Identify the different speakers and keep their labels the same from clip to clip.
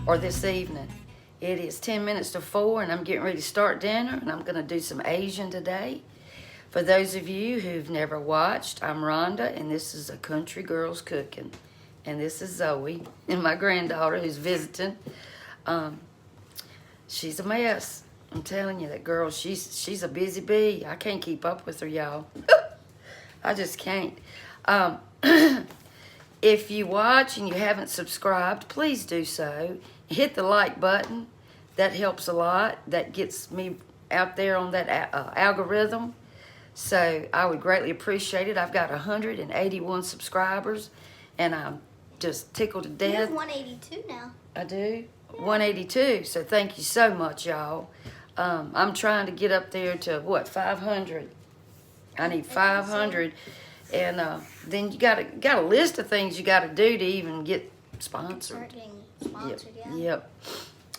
Speaker 1: or this evening. It is 10 minutes to 4 and I'm getting ready to start dinner, and I'm going to do some Asian today. For those of you who've never watched, I'm Rhonda, and this is A Country Girl's Cooking. And this is Zoe, and my granddaughter who's visiting. She's a mess. I'm telling you, that girl, she's a busy bee. I can't keep up with her, y'all. I just can't. If you watch and you haven't subscribed, please do so. Hit the like button. That helps a lot. That gets me out there on that algorithm. So I would greatly appreciate it. I've got 181 subscribers, and I'm just tickled to death.
Speaker 2: You have 182 now.
Speaker 1: I do? Yeah. 182. So thank you so much, y'all. I'm trying to get up there to, what, 500? I need 500. And then you got a list of things you got to do to even get sponsored.
Speaker 2: Start getting sponsored,
Speaker 1: yep.
Speaker 2: Yeah.
Speaker 1: Yep.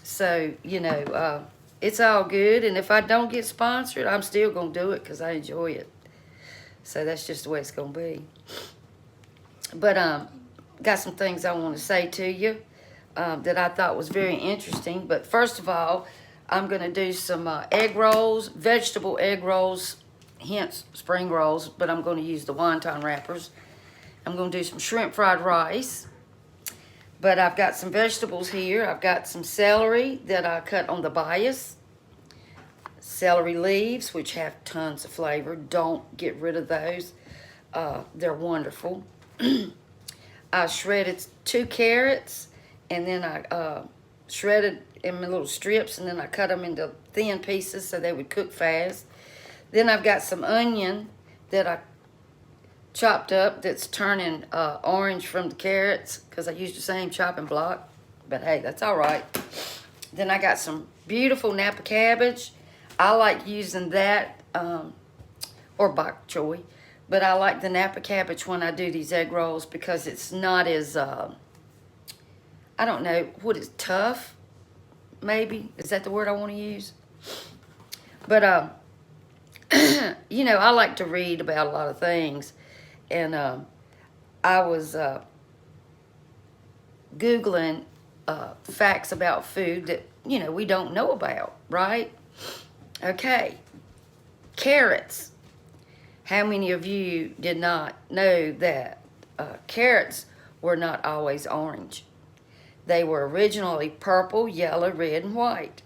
Speaker 1: So, you know, it's all good. And if I don't get sponsored, I'm still going to do it because I enjoy it. So that's just the way it's going to be. But got some things I want to say to you that I thought was very interesting. But first of all, I'm going to do some egg rolls, vegetable egg rolls, hence spring rolls, but I'm going to use the wonton wrappers. I'm going to do some shrimp fried rice. But I've got some vegetables here. I've got some celery that I cut on the bias. Celery leaves, which have tons of flavor. Don't get rid of those. They're wonderful. I shredded 2 carrots, and then I shredded in little strips, and then I cut them into thin pieces so they would cook fast. Then I've got some onion that I chopped up that's turning orange from the carrots because I used the same chopping block. But hey, that's all right. Then I got some beautiful Napa cabbage. I like using that, or bok choy. But I like the Napa cabbage when I do these egg rolls because it's not as, I don't know, what is tough, maybe? Is that the word I want to use? But, you know, I like to read about a lot of things. And I was Googling facts about food that, you know, we don't know about, right? Okay, carrots. How many of you did not know that carrots were not always orange? They were originally purple, yellow, red, and white.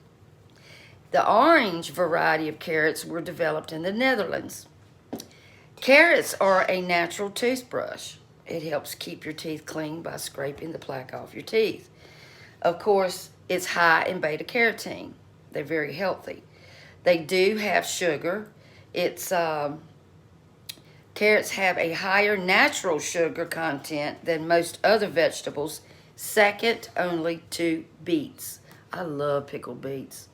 Speaker 1: The orange variety of carrots were developed in the Netherlands. Carrots are a natural toothbrush. It helps keep your teeth clean by scraping the plaque off your teeth. Of course, it's high in beta-carotene. They're very healthy. They do have sugar. Carrots have a higher natural sugar content than most other vegetables, second only to beets. I love pickled beets.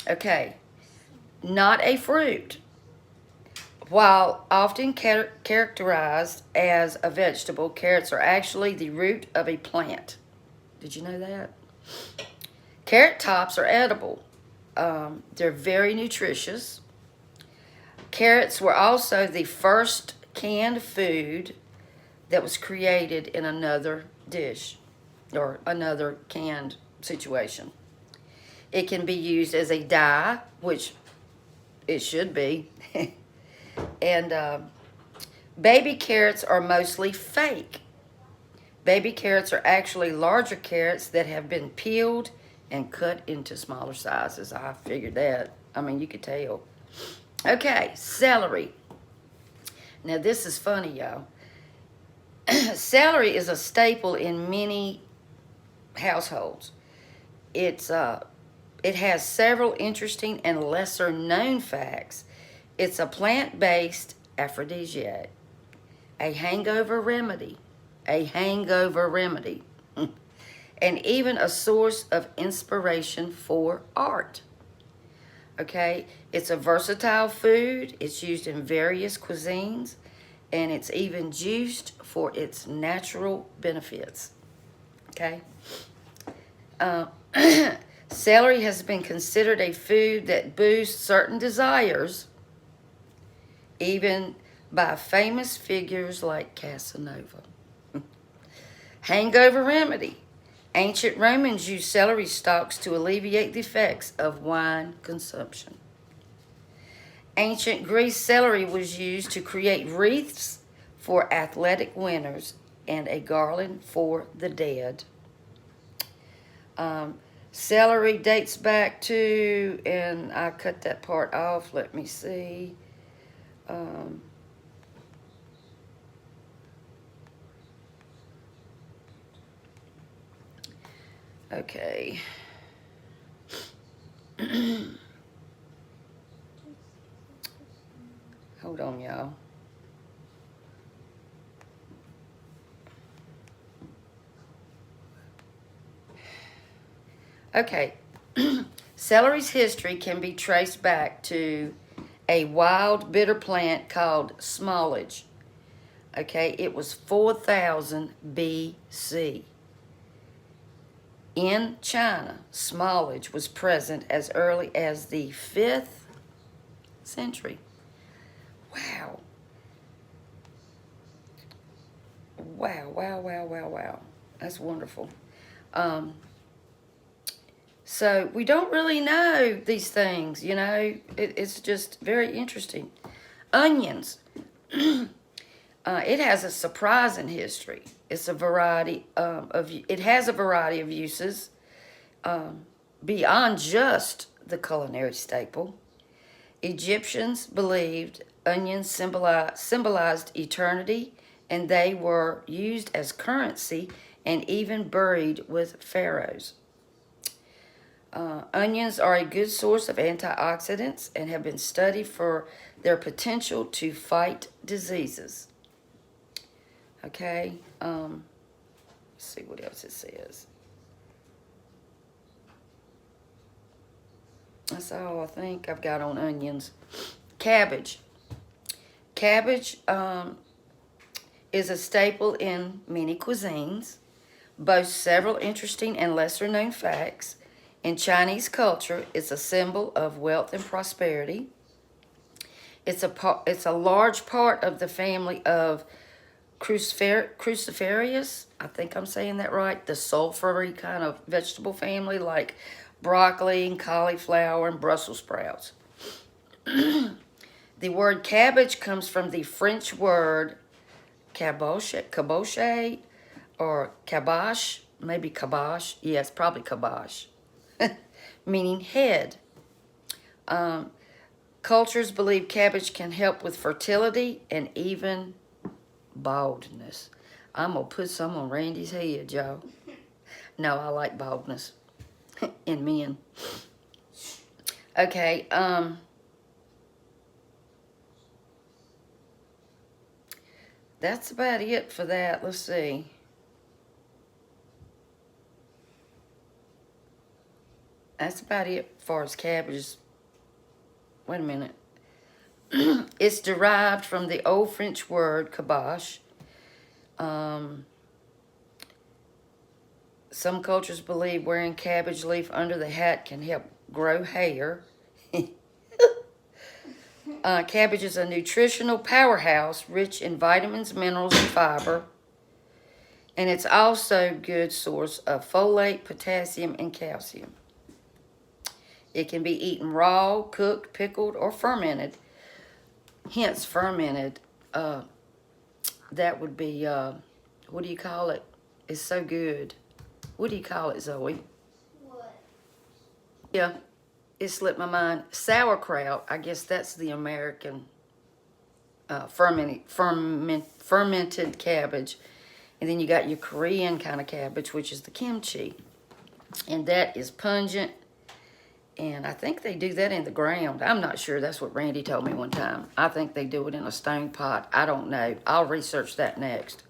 Speaker 1: Okay, not a fruit. While often characterized as a vegetable, carrots are actually the root of a plant. Did you know that? Carrot tops are edible. They're very nutritious. Carrots were also the first canned food that was created in another dish or another canned situation. It can be used as a dye, which it should be. And baby carrots are mostly fake. Baby carrots are actually larger carrots that have been peeled and cut into smaller sizes. I figured that. I mean, you could tell. Okay, celery. Now, this is funny, y'all. Celery is a staple in many households. It has several interesting and lesser-known facts. It's a plant-based aphrodisiac, a hangover remedy, and even a source of inspiration for art. Okay, it's a versatile food. It's used in various cuisines, and it's even juiced for its natural benefits. Okay. Celery has been considered a food that boosts certain desires, even by famous figures like Casanova. Hangover remedy. Ancient Romans used celery stalks to alleviate the effects of wine consumption. Ancient Greece, celery was used to create wreaths for athletic winners and a garland for the dead. Celery dates back to, and I cut that part off, let me see. Okay. Hold on, y'all. Okay. Celery's history can be traced back to a wild bitter plant called smallage. Okay, it was 4000 BC. In China, smallage was present as early as the 5th century. Wow. Wow. That's wonderful. So we don't really know these things, you know. It's just very interesting. Onions. It has a surprising history. It's a variety it has a variety of uses beyond just the culinary staple. Egyptians believed onions symbolized eternity, and they were used as currency and even buried with pharaohs. Onions are a good source of antioxidants and have been studied for their potential to fight diseases. Okay, let's see what else it says. That's all I think I've got on onions. Cabbage. Cabbage is a staple in many cuisines, boasts several interesting and lesser known facts. In Chinese culture, it's a symbol of wealth and prosperity. It's a large part of the family of cruciferias. I think I'm saying that right. The sulfury kind of vegetable family like broccoli and cauliflower and Brussels sprouts. The word cabbage comes from the French word caboche or cabbage, maybe cabbage. Yes, probably cabbage, meaning head. Cultures believe cabbage can help with fertility and even baldness. I'm going to put some on Randy's head, y'all. No, I like baldness in men. Okay, that's about it for that. Let's see. That's about it as far as cabbages. Wait a minute. It's derived from the old French word caboche. Some cultures believe wearing cabbage leaf under the hat can help grow hair. Cabbage is a nutritional powerhouse rich in vitamins, minerals, and fiber. And it's also a good source of folate, potassium, and calcium. It can be eaten raw, cooked, pickled, or fermented. Hence, fermented. That would be, what do you call it? It's so good. What do you call it, Zoe?
Speaker 2: What?
Speaker 1: Yeah, it slipped my mind. Sauerkraut. I guess that's the American fermented cabbage. And then you got your Korean kind of cabbage, which is the kimchi. And that is pungent. And I think they do that in the ground. I'm not sure. That's what Randy told me one time. I think they do it in a stone pot. I don't know. I'll research that next.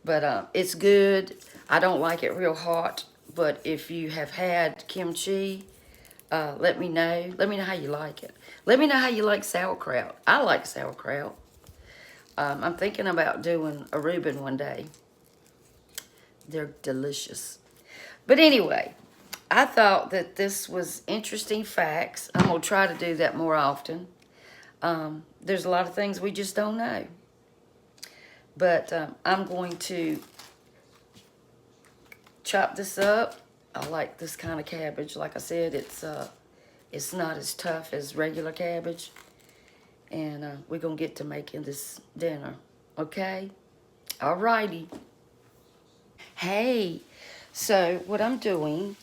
Speaker 1: But it's good. I don't like it real hot. But if you have had kimchi, let me know. Let me know how you like it. Let me know how you like sauerkraut. I like sauerkraut. I'm thinking about doing a Reuben one day. They're delicious. But anyway, I thought that this was interesting facts. I'm going to try to do that more often. There's a lot of things we just don't know. But I'm going to chop this up. I like this kind of cabbage. Like I said, it's not as tough as regular cabbage. And we're going to get to making this dinner. Okay? Alrighty. Hey, so what I'm doing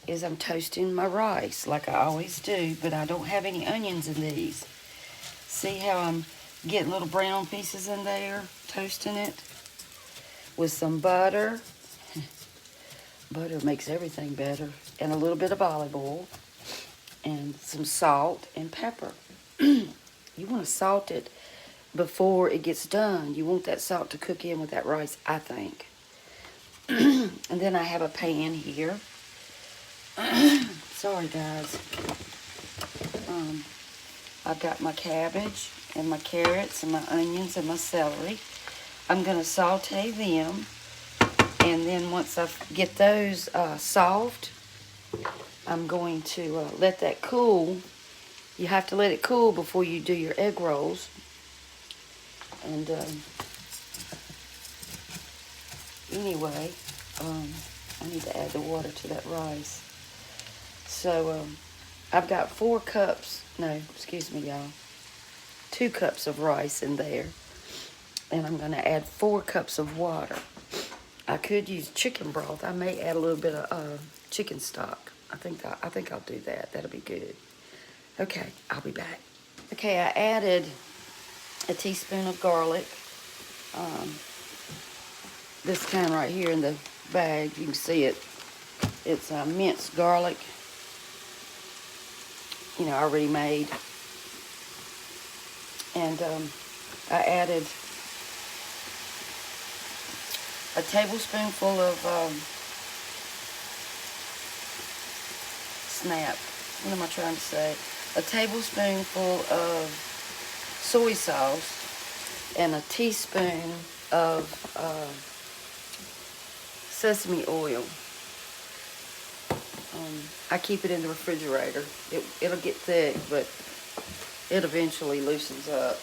Speaker 1: is I'm toasting my rice like I always do, but I don't have any onions in these. See how I'm getting little brown pieces in there, toasting it with some butter. Butter makes everything better. And a little bit of olive oil and some salt and pepper. You want to salt it before it gets done. You want that salt to cook in with that rice, I think. And then I have a pan here. Sorry, guys. I've got my cabbage and my carrots and my onions and my celery. I'm going to saute them. And then once I get those soft, I'm going to let that cool. You have to let it cool before you do your egg rolls. And anyway, I need to add the water to that rice. So I've got 4 cups, no, excuse me, y'all. 2 cups of rice in there. And I'm going to add 4 cups of water. I could use chicken broth. I may add a little bit of chicken stock. I think I'll do that. That'll be good. Okay, I'll be back. Okay, I added a teaspoon of garlic. This kind right here in the bag, you can see it. It's minced garlic, you know, already made. And I added a tablespoonful of what am I trying to say? A tablespoonful of soy sauce and a teaspoon of sesame oil. I keep it in the refrigerator. It'll get thick, but it eventually loosens up.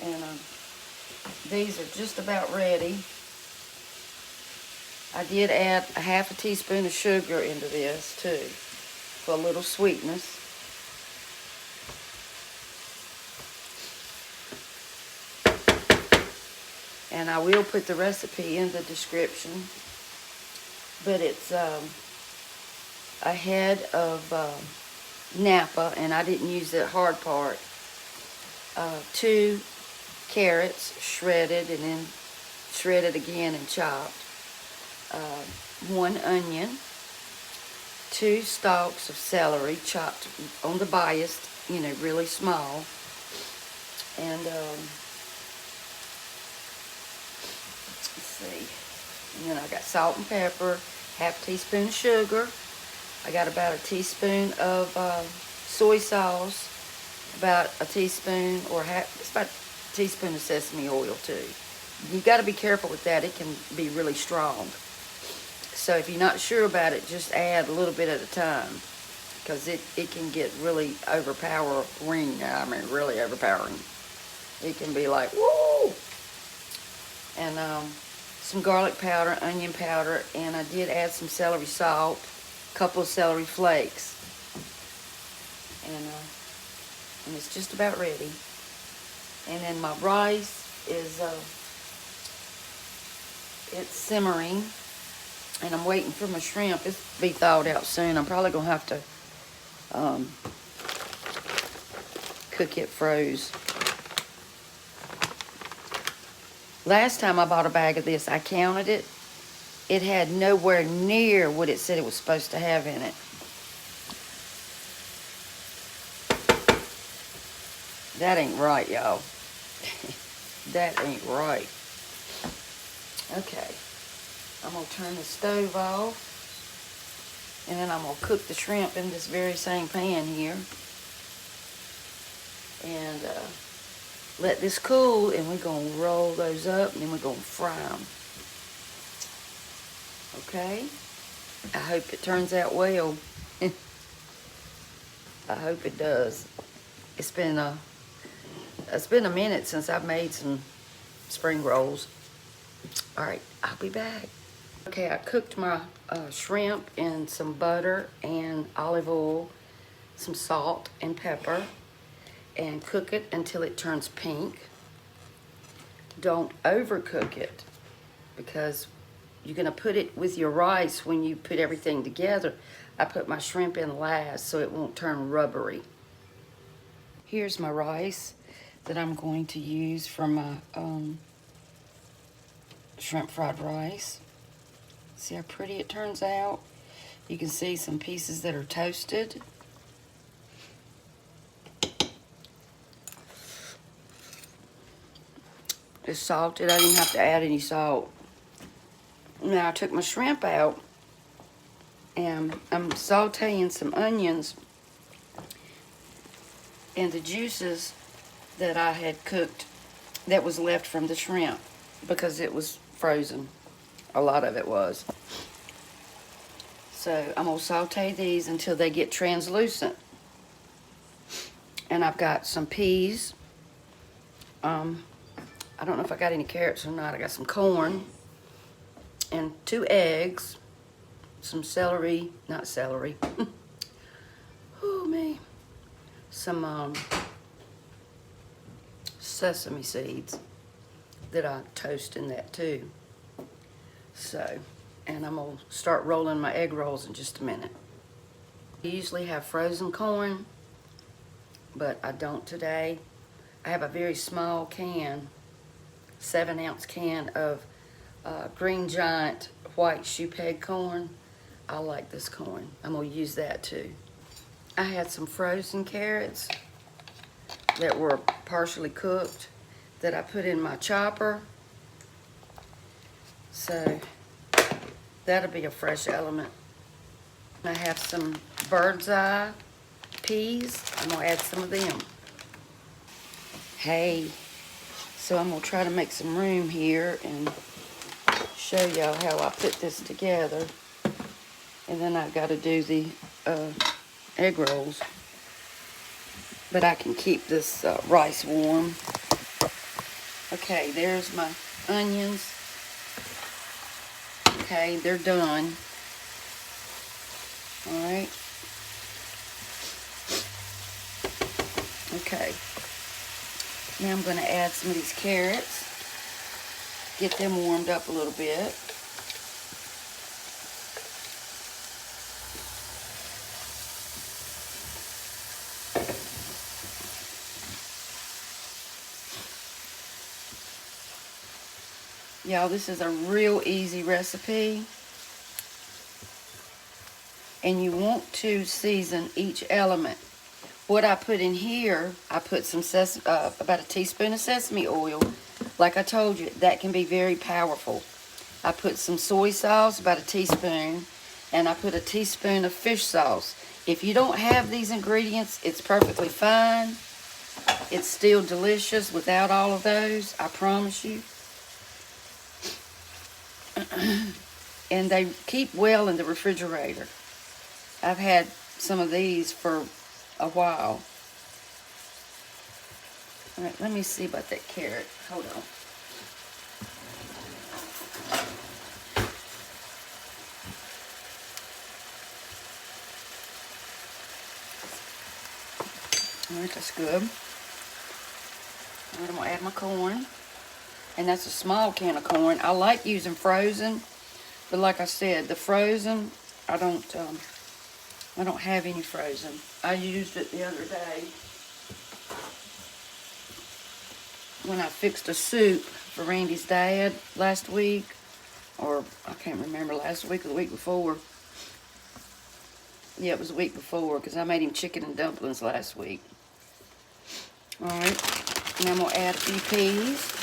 Speaker 1: And these are just about ready. I did add a half a teaspoon of sugar into this too, for a little sweetness. And I will put the recipe in the description. But it's ahead of Napa, and I didn't use the hard part. 2 carrots shredded and then shredded again and chopped. 1 onion. 2 stalks of celery chopped on the bias, you know, really small. And let's see. And then I got salt and pepper, half a teaspoon of sugar. I got about a teaspoon of soy sauce, about a teaspoon or it's about a teaspoon of sesame oil too. You got to be careful with that. It can be really strong. So if you're not sure about it, just add a little bit at a time, because it can get really overpowering. I mean, really overpowering. It can be like, woo! And some garlic powder, onion powder, and I did add some celery salt, a couple of celery flakes. And it's just about ready. And then my rice is, it's simmering. And I'm waiting for my shrimp. It's be thawed out soon. I'm probably going to have to cook it froze. Last time I bought a bag of this, I counted it. It had nowhere near what it said it was supposed to have in it. That ain't right, y'all. That ain't right. Okay. I'm going to turn the stove off. And then I'm going to cook the shrimp in this very same pan here. And let this cool, and we're going to roll those up, and then we're going to fry them. Okay? I hope it turns out well. I hope it does. It's been a minute since I've made some spring rolls. All right, I'll be back. Okay, I cooked my shrimp in some butter and olive oil, some salt and pepper, and cook it until it turns pink. Don't overcook it because you're gonna put it with your rice when you put everything together. I put my shrimp in last so it won't turn rubbery. Here's my rice that I'm going to use for my shrimp fried rice. See how pretty it turns out? You can see some pieces that are toasted. It's salted. I didn't have to add any salt. Now I took my shrimp out and I'm sauteing some onions and the juices that I had cooked that was left from the shrimp because it was frozen. A lot of it was. So I'm gonna saute these until they get translucent. And I've got some peas. I don't know if I got any carrots or not. I got some corn and 2 eggs, some celery, not celery. Oh me. Some sesame seeds that I toast in that too. So, and I'm gonna start rolling my egg rolls in just a minute. I usually have frozen corn, but I don't today. I have a very small can, 7-ounce can of Green Giant white shoe peg corn. I like this corn. I'm gonna use that too. I had some frozen carrots that were partially cooked that I put in my chopper. So that'll be a fresh element. I have some bird's eye peas. I'm gonna add some of them. Hey, so I'm gonna try to make some room here and show y'all how I put this together. And then I've got to do the egg rolls. But I can keep this rice warm. Okay, there's my onions. Okay, they're done. All right. Okay. Now I'm going to add some of these carrots. Get them warmed up a little bit. Y'all, this is a real easy recipe. And you want to season each element. What I put in here, I put some about a teaspoon of sesame oil. Like I told you, that can be very powerful. I put some soy sauce, about a teaspoon, and I put a teaspoon of fish sauce. If you don't have these ingredients, it's perfectly fine. It's still delicious without all of those, I promise you. And they keep well in the refrigerator. I've had some of these for a while. All right, let me see about that carrot. Hold on. All right, that's good. All right, I'm gonna add my corn. And that's a small can of corn. I like using frozen, but like I said, the frozen, I don't have any frozen. I used it the other day when I fixed a soup for Randy's dad last week, or I can't remember, last week or the week before. Yeah, it was the week before, because I made him chicken and dumplings last week. All right, and I'm gonna add a few peas.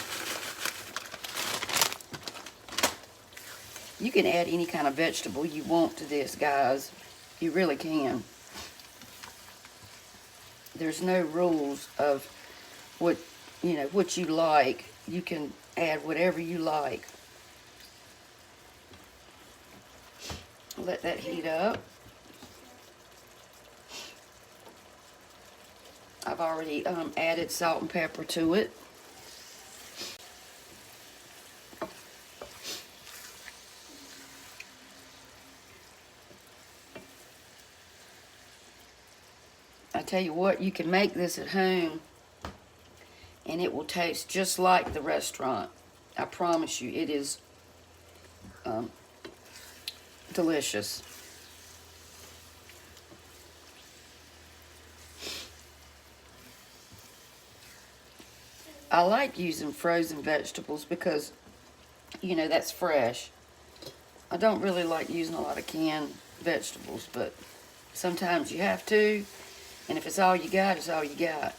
Speaker 1: You can add any kind of vegetable you want to this, guys. You really can. There's no rules of what you like. You can add whatever you like. Let that heat up. I've already added salt and pepper to it. tell you what, you can make this at home and it will taste just like the restaurant. I promise you, it is delicious. I like using frozen vegetables because, you know, that's fresh. I don't really like using a lot of canned vegetables, but sometimes you have to, and if it's all you got, it's all you got.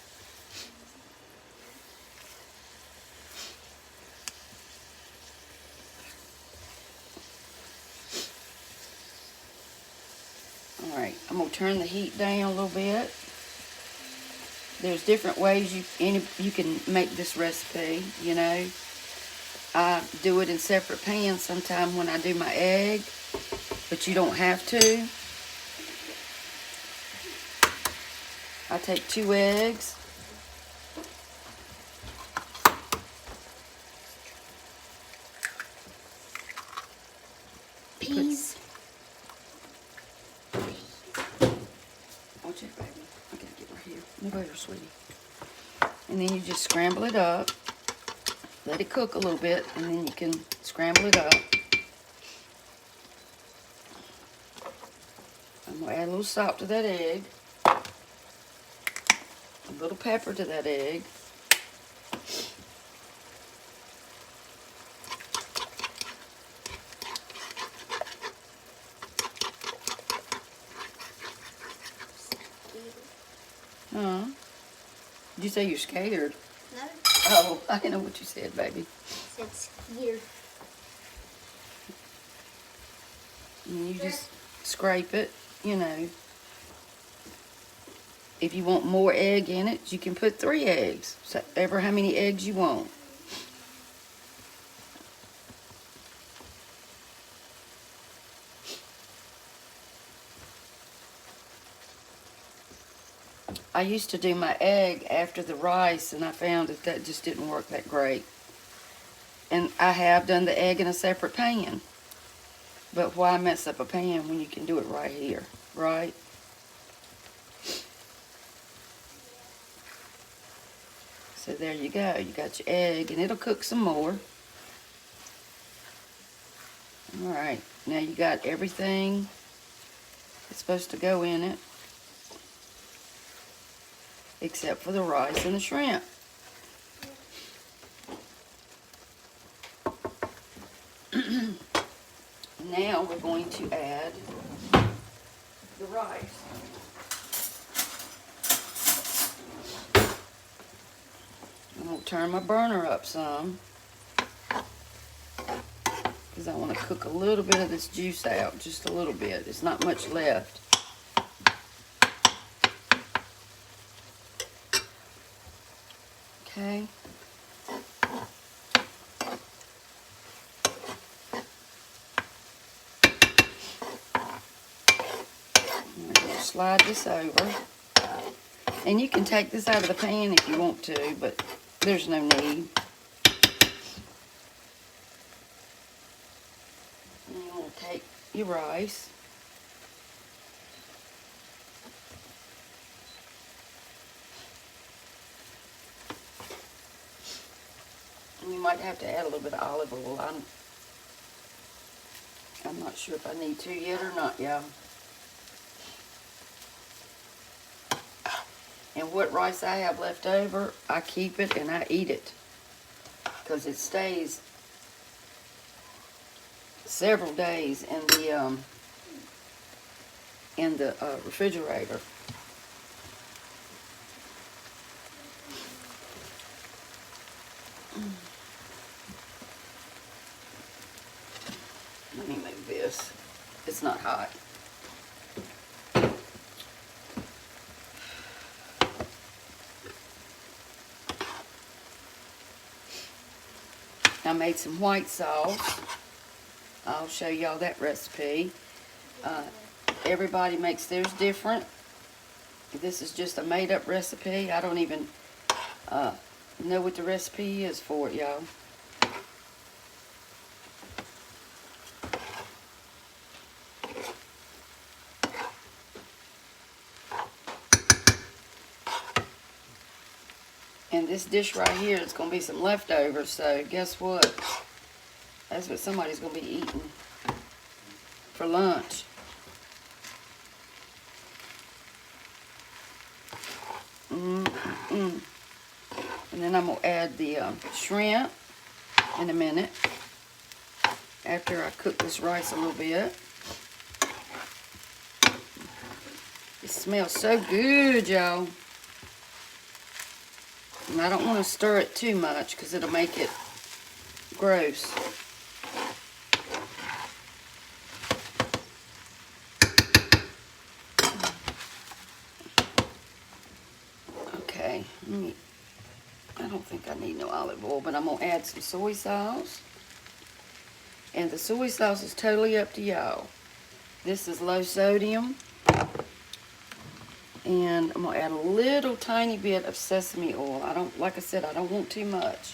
Speaker 1: Alright, I'm going to turn the heat down a little bit. There's different ways you can make this recipe, you know. I do it in separate pans sometimes when I do my egg, but you don't have to. I take 2 eggs.
Speaker 2: Peas.
Speaker 1: Watch it, baby. I gotta get right here. Move over, sweetie. And then you just scramble it up. Let it cook a little bit, and then you can scramble it up. I'm gonna add a little salt to that egg. A little pepper to that egg. Huh? Did you say you're scared?
Speaker 2: No.
Speaker 1: Oh, I didn't know what you said, baby.
Speaker 2: I said skeeter.
Speaker 1: And you just scrape it, you know. If you want more egg in it, you can put 3 eggs. So ever how many eggs you want. I used to do my egg after the rice, and I found that just didn't work that great. And I have done the egg in a separate pan. But why mess up a pan when you can do it right here, right? So there you go. You got your egg, and it'll cook some more. All right. Now you got everything that's supposed to go in it, except for the rice and the shrimp. Now we're going to add the rice. I'm going to turn my burner up some because I want to cook a little bit of this juice out, just a little bit. There's not much left. Okay. Slide this over. And you can take this out of the pan if you want to, but there's no need. And you want to take your rice. And you might have to add a little bit of olive oil. I'm not sure if I need to yet or not, y'all. And what rice I have left over, I keep it and I eat it. Because it stays several days in the refrigerator. Let me move this. It's not hot. I made some white sauce. I'll show y'all that recipe. Everybody makes theirs different. This is just a made-up recipe. I don't even know what the recipe is for it, y'all. And this dish right here is going to be some leftovers, so guess what? That's what somebody's going to be eating for lunch. And then I'm going to add the shrimp in a minute after I cook this rice a little bit. It smells so good, y'all. And I don't want to stir it too much because it'll make it gross. Okay, I don't think I need no olive oil, but I'm going to add some soy sauce. And the soy sauce is totally up to y'all. This is low sodium. And I'm going to add a little tiny bit of sesame oil. Like I said, I don't want too much.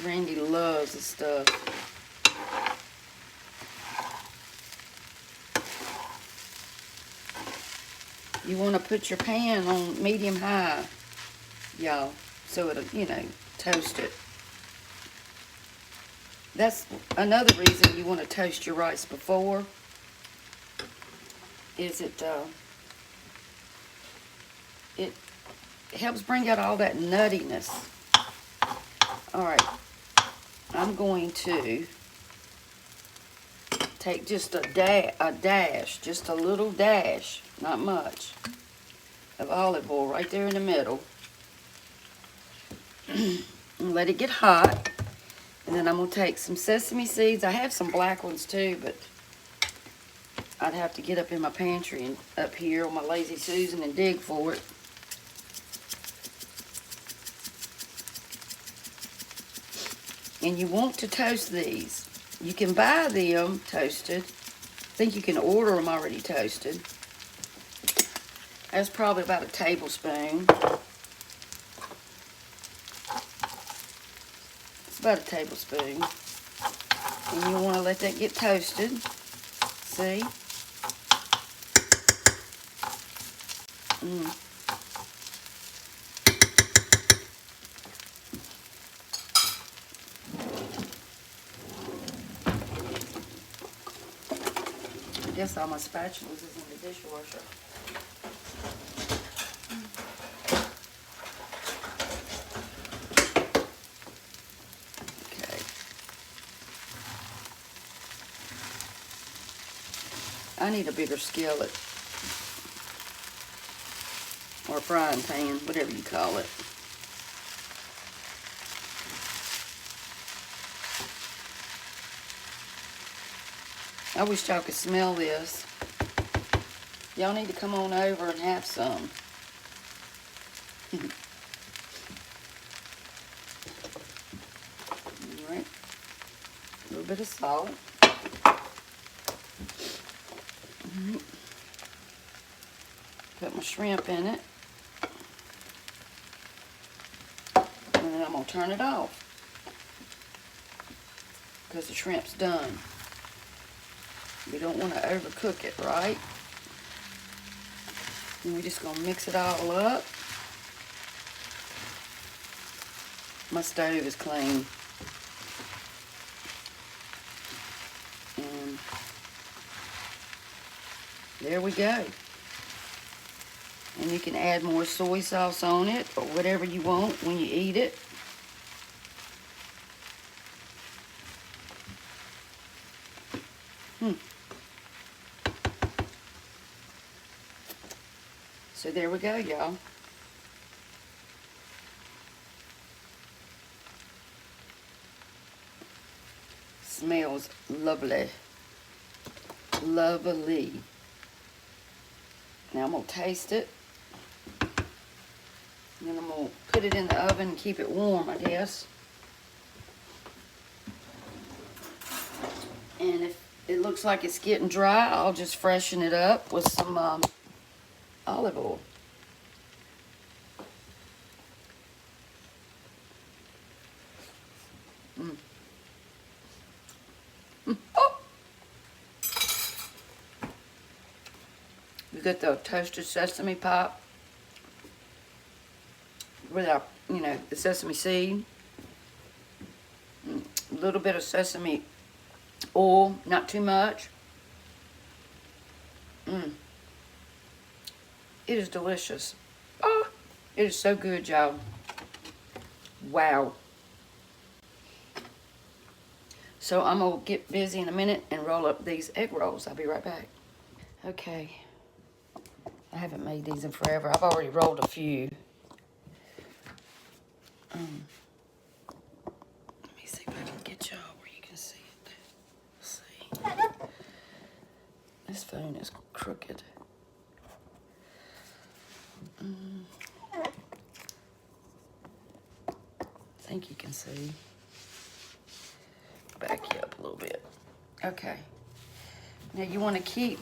Speaker 1: Randy loves this stuff. You want to put your pan on medium high, y'all, so it'll, toast it. That's another reason you want to toast your rice before, is it helps bring out all that nuttiness. All right, I'm going to take just a dash, just a little dash, not much, of olive oil right there in the middle. And let it get hot. And then I'm going to take some sesame seeds. I have some black ones too, but I'd have to get up in my pantry and up here on my Lazy Susan and dig for it. And you want to toast these. You can buy them toasted. I think you can order them already toasted. That's probably about a tablespoon. It's about a tablespoon. And you want to let that get toasted. See? I guess all my spatulas is in the dishwasher. Okay. I need a bigger skillet. Or frying pan, whatever you call it. I wish y'all could smell this. Y'all need to come on over and have some. Alright. A little bit of salt. Put my shrimp in it. And then I'm going to turn it off. Because the shrimp's done. We don't want to overcook it, right? And we're just going to mix it all up. My stove is clean. And there we go. And you can add more soy sauce on it or whatever you want when you eat it. So there we go, y'all. Smells lovely. Lovely. Now I'm going to taste it. And then I'm going to put it in the oven and keep it warm, I guess. And if it looks like it's getting dry, I'll just freshen it up with some olive oil. get the toasted sesame pop without, you know, the sesame seed. A little bit of sesame oil, not too much. It is delicious. Oh, it is so good, y'all. Wow. So I'm gonna get busy in a minute and roll up these egg rolls. I'll be right back. Okay. I haven't made these in forever. I've already rolled a few. Let me see if I can get y'all where you can see it. Let's see. This phone is crooked. I think you can see. Back you up a little bit. Okay. Now you want to keep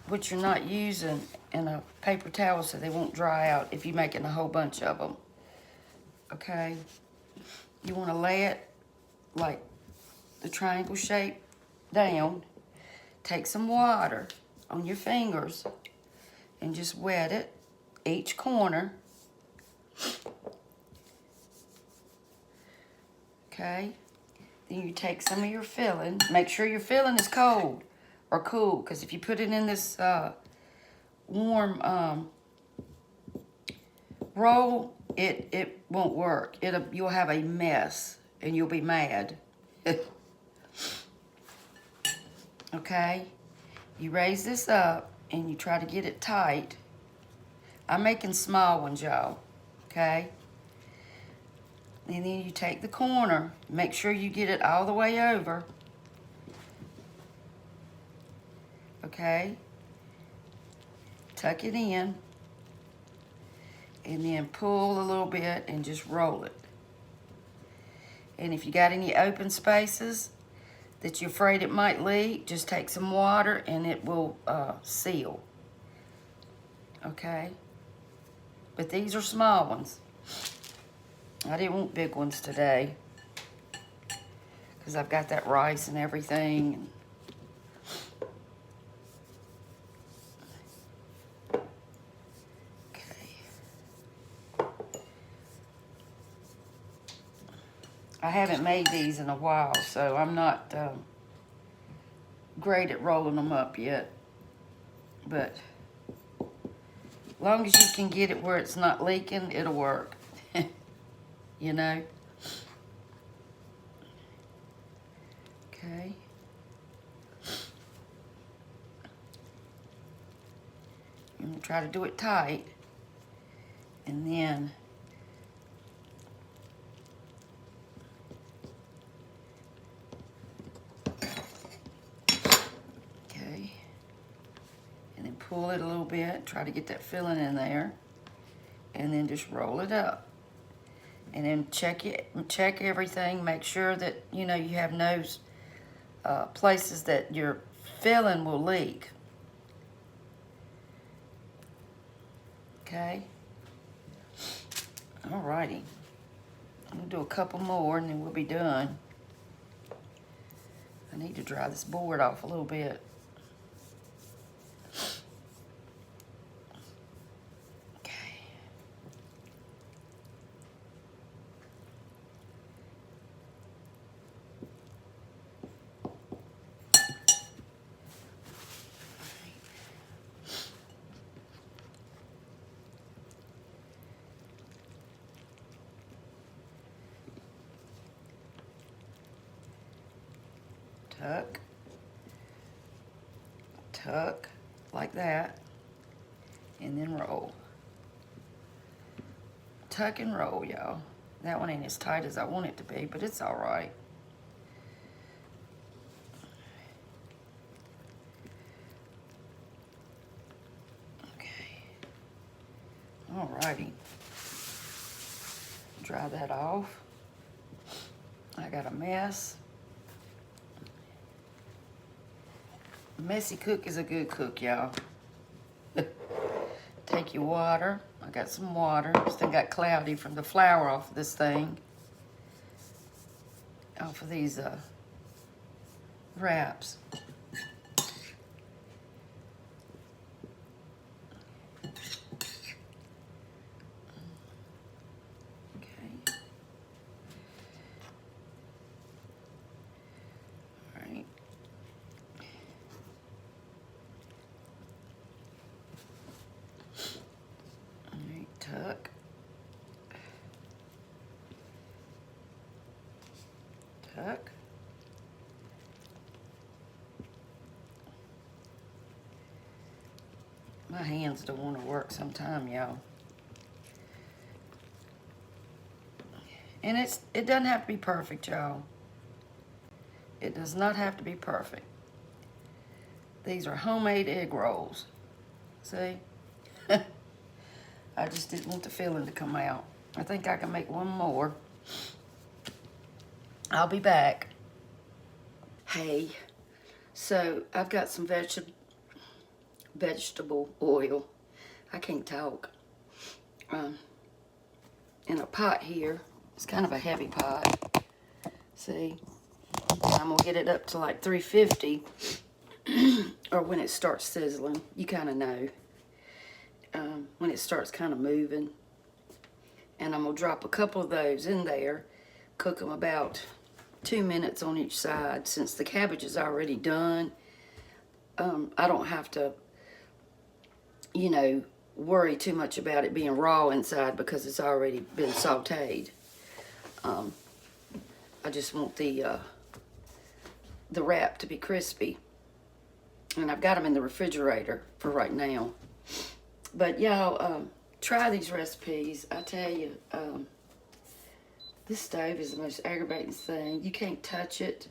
Speaker 1: what you're not using in a paper towel so they won't dry out if you're making a whole bunch of them. Okay. You want to lay it like the triangle shape down. Take some water on your fingers and just wet it, each corner. Okay. Then you take some of your filling. Make sure your filling is cold or cool, because if you put it in this warm roll, it won't work. You'll have a mess and you'll be mad. Okay? You raise this up and you try to get it tight. I'm making small ones, y'all. Okay? And then you take the corner, make sure you get it all the way over. Okay? Tuck it in. And then pull a little bit and just roll it. And if you got any open spaces that you're afraid it might leak, just take some water and it will seal. Okay? But these are small ones. I didn't want big ones today because I've got that rice and everything. Okay. I haven't made these in a while, so I'm not great at rolling them up yet. But as long as you can get it where it's not leaking, it'll work. You know? Okay. I'm gonna try to do it tight. And then okay. And then pull it a little bit, try to get that filling in there. And then just roll it up. And then check everything. Make sure that, you know, you have no places that your filling will leak. Okay? Alrighty. I'm gonna do a couple more and then we'll be done. I need to dry this board off a little bit. Tuck, tuck, like that, and then roll. Tuck and roll, y'all. That one ain't as tight as I want it to be, but it's all right. Okay. All righty. Dry that off. I got a mess. A messy cook is a good cook, y'all. Take your water. I got some water. Still got cloudy from the flour off of this thing. Off of these wraps. tuck. My hands don't want to work sometime, y'all. And it doesn't have to be perfect, y'all. It does not have to be perfect. These are homemade egg rolls. See? I just didn't want the filling to come out. I think I can make one more. I'll be back. Hey, so I've got some vegetable oil. I can't talk. In a pot here. It's kind of a heavy pot. See? I'm gonna get it up to like 350, or when it starts sizzling. You kind of know. When it starts kind of moving. And I'm gonna drop a couple of those in there. Cook them about 2 minutes on each side. Since the cabbage is already done, I don't have to, you know, worry too much about it being raw inside because it's already been sauteed. I just want the wrap to be crispy. And I've got them in the refrigerator for right now. But y'all, try these recipes. I tell you, this stove is the most aggravating thing. You can't touch it.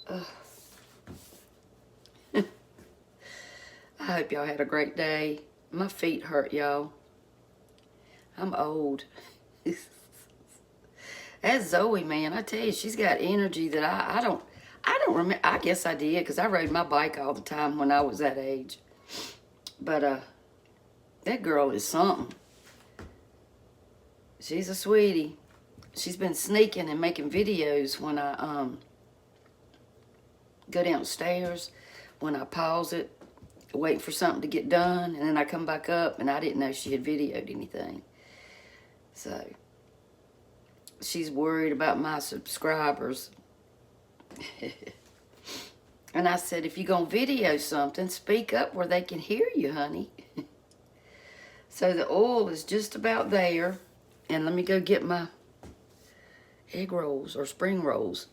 Speaker 1: I hope y'all had a great day. My feet hurt, y'all. I'm old. That's Zoe, man. I tell you, she's got energy that I don't remember. I guess I did because I rode my bike all the time when I was that age. But that girl is something. She's a sweetie. She's been sneaking and making videos when I go downstairs, when I pause it, waiting for something to get done, and then I come back up, and I didn't know she had videoed anything. So she's worried about my subscribers. And I said, if you're going to video something, speak up where they can hear you, honey. So the oil is just about there. And let me go get my egg rolls or spring rolls.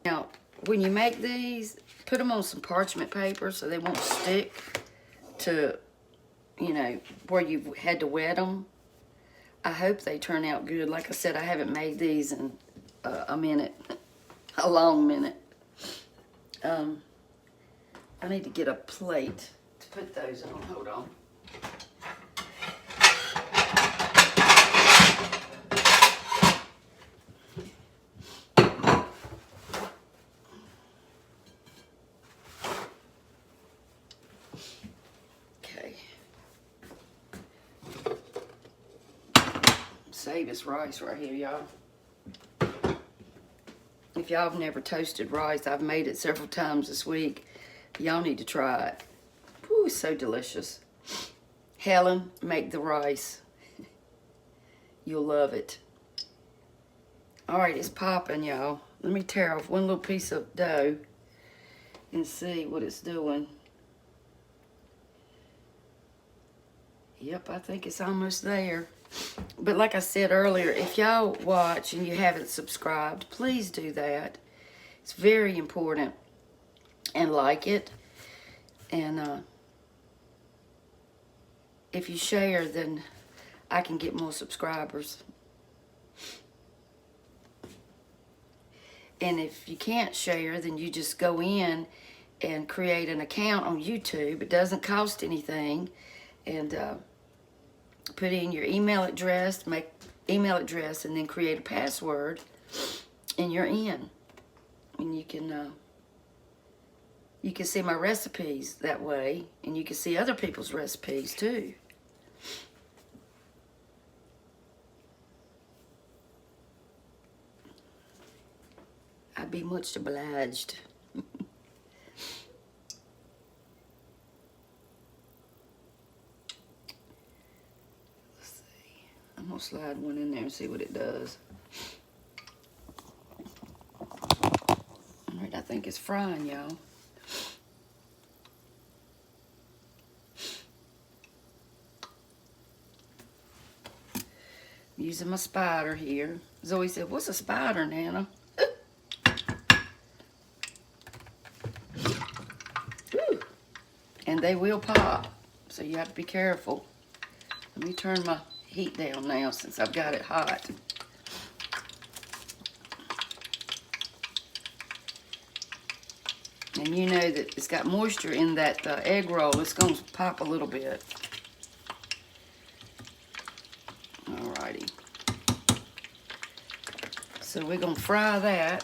Speaker 1: Now, when you make these, put them on some parchment paper so they won't stick to, you know, where you've had to wet them. I hope they turn out good. Like I said, I haven't made these in a minute, a long minute. I need to get a plate to put those on. Hold on. Okay. Save this rice right here, y'all. If y'all have never toasted rice, I've made it several times this week. Y'all need to try it. Ooh, so delicious. Helen, make the rice. You'll love it. All right, it's popping, y'all. Let me tear off one little piece of dough and see what it's doing. Yep, I think it's almost there. But like I said earlier, if y'all watch and you haven't subscribed, please do that. It's very important. And like it. And if you share, then I can get more subscribers. And if you can't share, then you just go in and create an account on YouTube. It doesn't cost anything. And put in your email address, make email address, and then create a password, and you're in. And you can see my recipes that way, and you can see other people's recipes too. I'd be much obliged. I'm gonna slide one in there and see what it does. All right, I think it's frying, y'all. Using my spider here. Zoe said, "What's a spider, Nana?" they will pop, so you have to be careful. Let me turn my heat down now since I've got it hot. And you know that it's got moisture in that egg roll. It's going to pop a little bit. Alrighty. So we're going to fry that.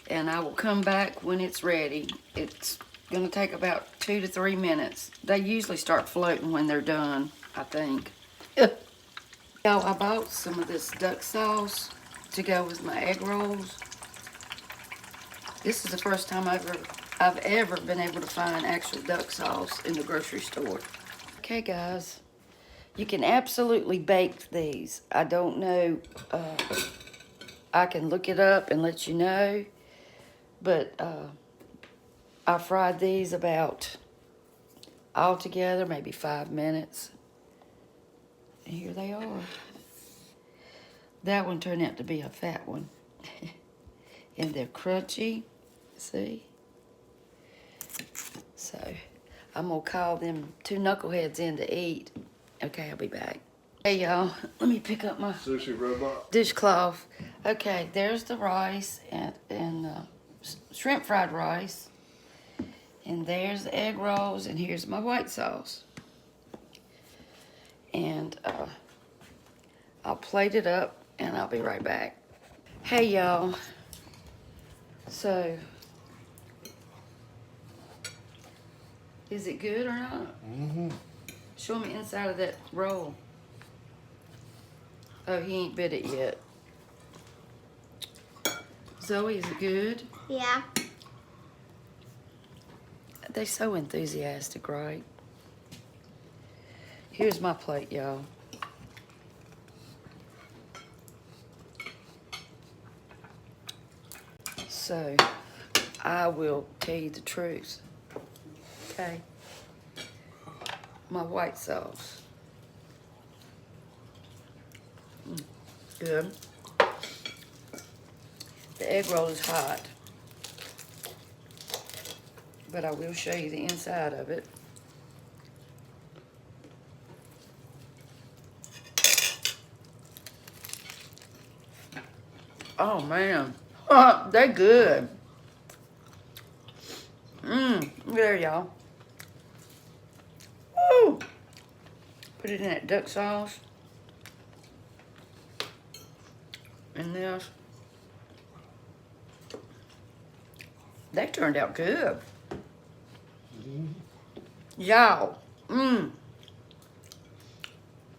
Speaker 1: And I will come back when it's ready. It's going to take about 2 to 3 minutes. They usually start floating when they're done, I think. Y'all, I bought some of this duck sauce to go with my egg rolls. This is the first time I've ever been able to find actual duck sauce in the grocery store. Okay, guys, you can absolutely bake these. I don't know, I can look it up and let you know, but I fried these about altogether maybe 5 minutes. And here they are. That one turned out to be a fat one. And they're crunchy, see? So, I'm gonna call them 2 knuckleheads in to eat. Okay, I'll be back. Hey y'all, let me pick up my
Speaker 3: sushi robot
Speaker 1: dishcloth. Okay, there's the rice and shrimp fried rice. And there's the egg rolls, and here's my white sauce. And I'll plate it up, and I'll be right back. Hey y'all. So, is it good or not?
Speaker 3: Mm-hmm.
Speaker 1: Show me inside of that roll. Oh, he ain't bit it yet. Zoe, is it good?
Speaker 2: Yeah.
Speaker 1: They so enthusiastic, right? Here's my plate, y'all. So, I will tell you the truth. Okay? My white sauce. Good. The egg roll is hot. But I will show you the inside of it. Oh, man. They're good. There, y'all. Woo! Put it in that duck sauce. And this. They turned out good. Y'all. What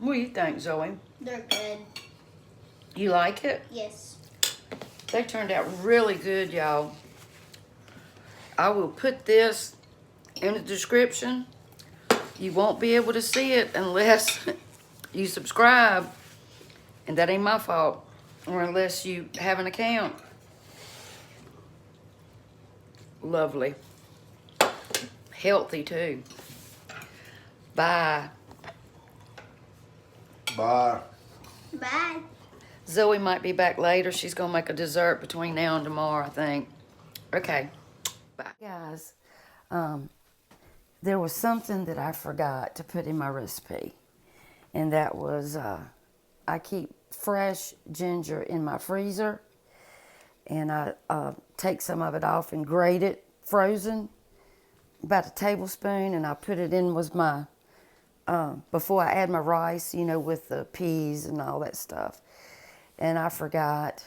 Speaker 1: do you think, Zoe?
Speaker 2: They're good.
Speaker 1: You like it?
Speaker 2: Yes.
Speaker 1: They turned out really good, y'all. I will put this in the description. You won't be able to see it unless you subscribe. And that ain't my fault. Or unless you have an account. Lovely. Healthy, too. Bye.
Speaker 3: Bye.
Speaker 2: Bye.
Speaker 1: Zoe might be back later. She's going to make a dessert between now and tomorrow, I think. Okay. Bye. Guys, there was something that I forgot to put in my recipe. And that was, I keep fresh ginger in my freezer. And I take some of it off and grate it, frozen, about a tablespoon. And I put it in with my, before I add my rice, you know, with the peas and all that stuff. And I forgot.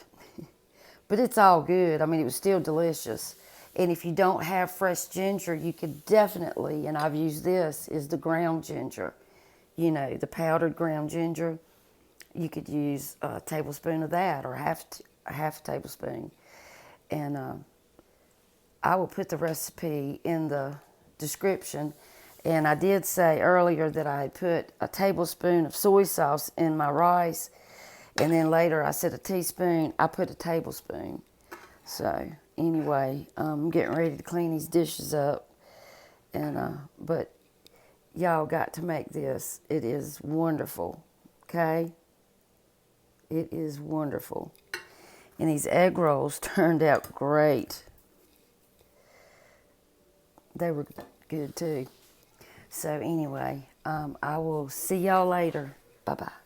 Speaker 1: But it's all good. I mean, it was still delicious. And if you don't have fresh ginger, you could definitely, and I've used this, is the ground ginger. You know, the powdered ground ginger. You could use a tablespoon of that or a half tablespoon. And I will put the recipe in the description. And I did say earlier that I had put a tablespoon of soy sauce in my rice. And then later I said a teaspoon. I put a tablespoon. So anyway, I'm getting ready to clean these dishes up. And but y'all got to make this. It is wonderful. Okay? It is wonderful. And these egg rolls turned out great. They were good too. So anyway, I will see y'all later. Bye-bye.